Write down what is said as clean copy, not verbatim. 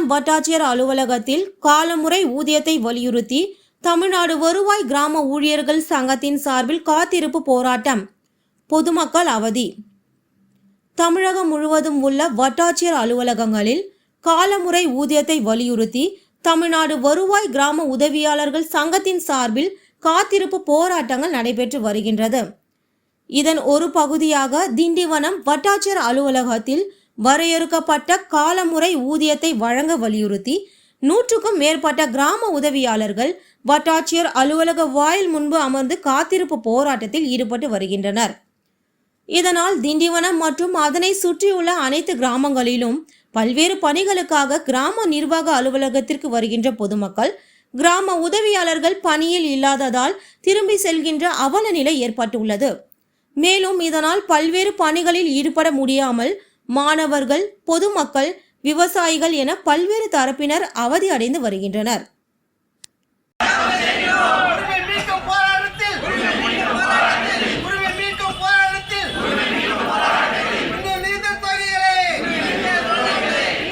வட்டாட்சியர் அலுவலகத்தில் காலமுறை ஊதியத்தை வலியுறுத்தி தமிழ்நாடு வருவாய் கிராம ஊழியர்கள் சங்கத்தின் சார்பில் காத்திருப்பு போராட்டம். பொதுமக்கள் அவதி. தமிழகம் முழுவதும் உள்ள வட்டாட்சியர் அலுவலகங்களில் காலமுறை ஊதியத்தை வலியுறுத்தி தமிழ்நாடு வருவாய் கிராம உதவியாளர்கள் சங்கத்தின் சார்பில் காத்திருப்பு போராட்டங்கள் நடைபெற்று வருகின்றது. இதன் ஒரு பகுதியாக திண்டிவனம் வட்டாட்சியர் அலுவலகத்தில் வரையறுக்கப்பட்ட காலமுறை ஊதியத்தை வழங்க வலியுறுத்தி 100க்கும் மேற்பட்ட கிராம உதவியாளர்கள் வட்டாட்சியர் அலுவலக வாயில் முன்பு அமர்ந்து காத்திருப்பு போராட்டத்தில் ஈடுபட்டு வருகின்றனர். இதனால் திண்டிவனம் மற்றும் அதனை சுற்றியுள்ள அனைத்து கிராமங்களிலும் பல்வேறு பணிகளுக்காக கிராம நிர்வாக அலுவலகத்திற்கு வருகின்ற பொதுமக்கள் கிராம உதவியாளர்கள் பணியில் இல்லாததால் திரும்பி செல்கின்ற அவல நிலை ஏற்பட்டுள்ளது. மேலும் இதனால் பல்வேறு பணிகளில் ஈடுபட முடியாமல் மாணவர்கள், பொதுமக்கள், விவசாயிகள் என பல்வேறு தரப்பினர் அவதி அடைந்து வருகின்றனர்.